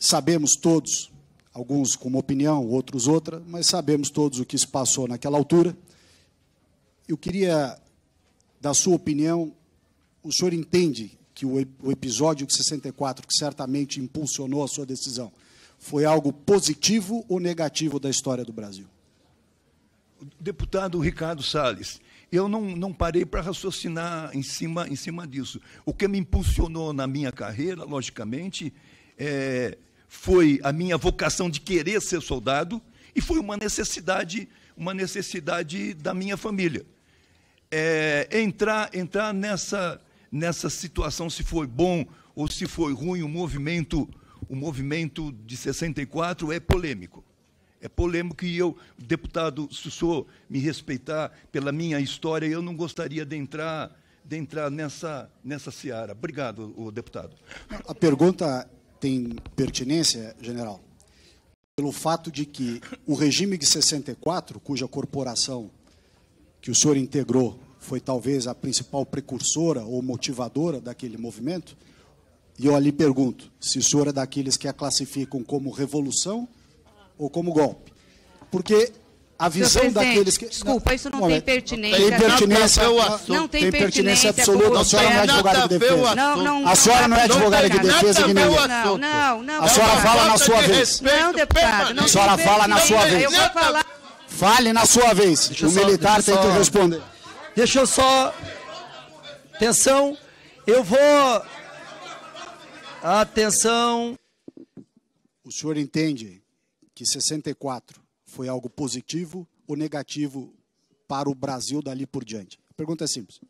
sabemos todos, alguns com uma opinião, outros outra, mas sabemos todos o que se passou naquela altura. Eu queria, da sua opinião, o senhor entende que o episódio de 64, que certamente impulsionou a sua decisão, foi algo positivo ou negativo da história do Brasil? Deputado Ricardo Salles, eu não parei para raciocinar em cima disso. O que me impulsionou na minha carreira, logicamente, foi a minha vocação de querer ser soldado e foi uma necessidade da minha família. Entrar nessa situação, se foi bom ou se foi ruim, o movimento de 64 é polêmico. É polêmico e eu, deputado, se o senhor me respeitar pela minha história, eu não gostaria de entrar nessa seara. Obrigado, deputado. A pergunta tem pertinência, general, pelo fato de que o regime de 64, cuja corporação que o senhor integrou foi talvez a principal precursora ou motivadora daquele movimento, e eu ali pergunto se o senhor é daqueles que a classificam como revolução ou como golpe. Porque a visão daqueles que... Desculpa, isso não tem pertinência. Tem pertinência, não tem pertinência absoluta. A senhora não é advogada de defesa. A senhora não é advogada de defesa de ninguém. Não. A senhora fala na sua vez. Não, deputado. A senhora fala na sua vez. Eu vou falar. Fale na sua vez. O militar tem que responder. Deixa eu só... Atenção, eu vou... Atenção. O senhor entende que 64 foi algo positivo ou negativo para o Brasil dali por diante? A pergunta é simples.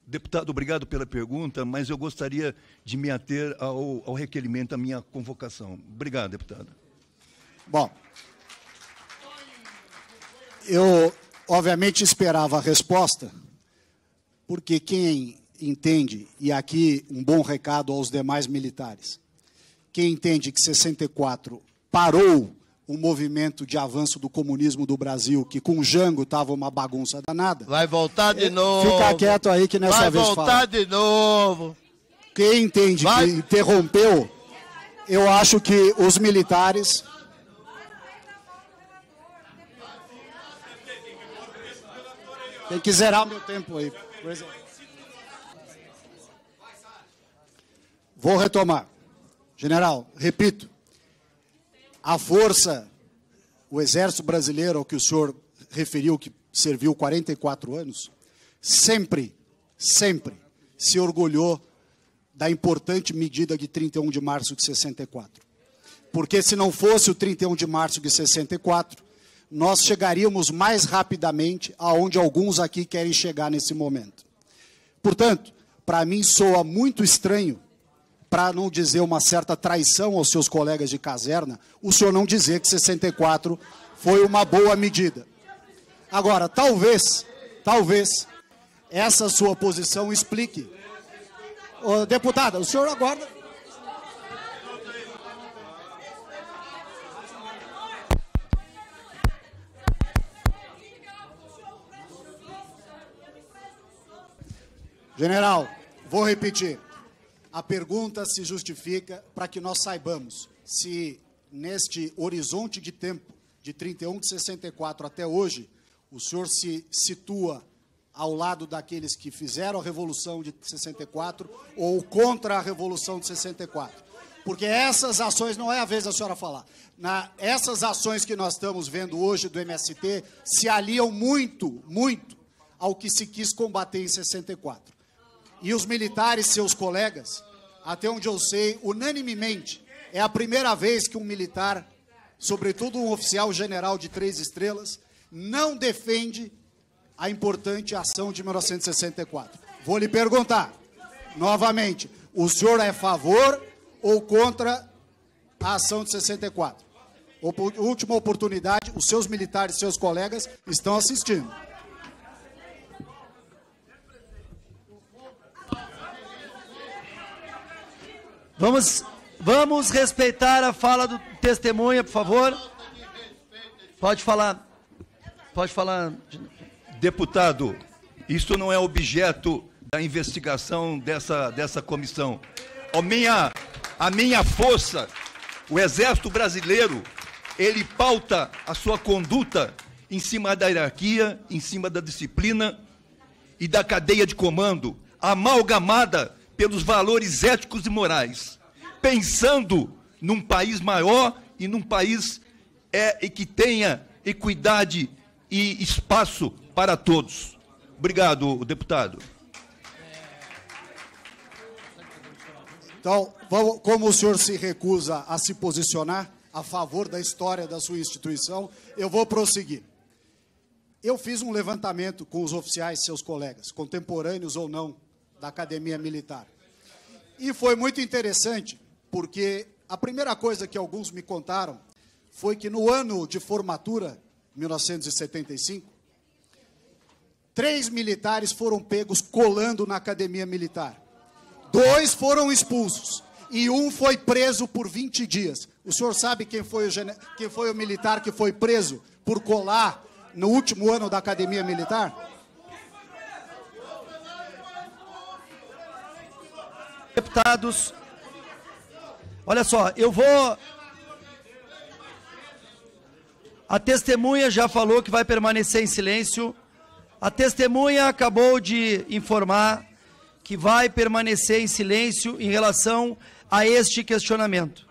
Deputado, obrigado pela pergunta, mas eu gostaria de me ater ao requerimento da minha convocação. Obrigado, deputado. Bom, eu obviamente esperava a resposta, porque quem entende, e aqui um bom recado aos demais militares, quem entende que 64 parou o movimento de avanço do comunismo do Brasil, que com o Jango estava uma bagunça danada. Vai voltar de novo. Fica quieto aí que nessa vez fala. Vai voltar de novo. Quem entende que interrompeu, eu acho que os militares... Tem que zerar o meu tempo aí. Vou retomar. General, repito, a força, o Exército Brasileiro, ao que o senhor referiu, que serviu 44 anos, sempre se orgulhou da importante medida de 31 de março de 64. Porque se não fosse o 31 de março de 64, nós chegaríamos mais rapidamente aonde alguns aqui querem chegar nesse momento. Portanto, para mim soa muito estranho, para não dizer uma certa traição aos seus colegas de caserna, o senhor não dizer que 64 foi uma boa medida. Agora, talvez, essa sua posição explique. Ô, deputada, o senhor aguarda. General, vou repetir. A pergunta se justifica para que nós saibamos se, neste horizonte de tempo, de 31 de 64 até hoje, o senhor se situa ao lado daqueles que fizeram a Revolução de 64 ou contra a Revolução de 64. Porque essas ações, não é a vez da senhora falar, essas ações que nós estamos vendo hoje do MST se aliam muito ao que se quis combater em 64. E os militares, seus colegas, até onde eu sei, unanimemente, é a primeira vez que um militar, sobretudo um oficial general de 3 estrelas, não defende a importante ação de 1964. Vou lhe perguntar, novamente, o senhor é a favor ou contra a ação de 64? Última oportunidade, os seus militares, seus colegas, estão assistindo. Vamos respeitar a fala do testemunha, por favor. Pode falar. Deputado, isso não é objeto da investigação dessa comissão. A minha força, o Exército Brasileiro, ele pauta a sua conduta em cima da hierarquia, em cima da disciplina e da cadeia de comando, amalgamada pelos valores éticos e morais, pensando num país maior e num país que tenha equidade e espaço para todos. Obrigado, deputado. Então, como o senhor se recusa a se posicionar a favor da história da sua instituição, eu vou prosseguir. Eu fiz um levantamento com os oficiais, seus colegas, contemporâneos ou não, da Academia Militar. E foi muito interessante, porque a primeira coisa que alguns me contaram foi que no ano de formatura, 1975, 3 militares foram pegos colando na Academia Militar. 2 foram expulsos e 1 foi preso por 20 dias. O senhor sabe quem foi o militar que foi preso por colar no último ano da Academia Militar? Deputados, olha só, eu vou... A testemunha já falou que vai permanecer em silêncio. A testemunha acabou de informar que vai permanecer em silêncio em relação a este questionamento.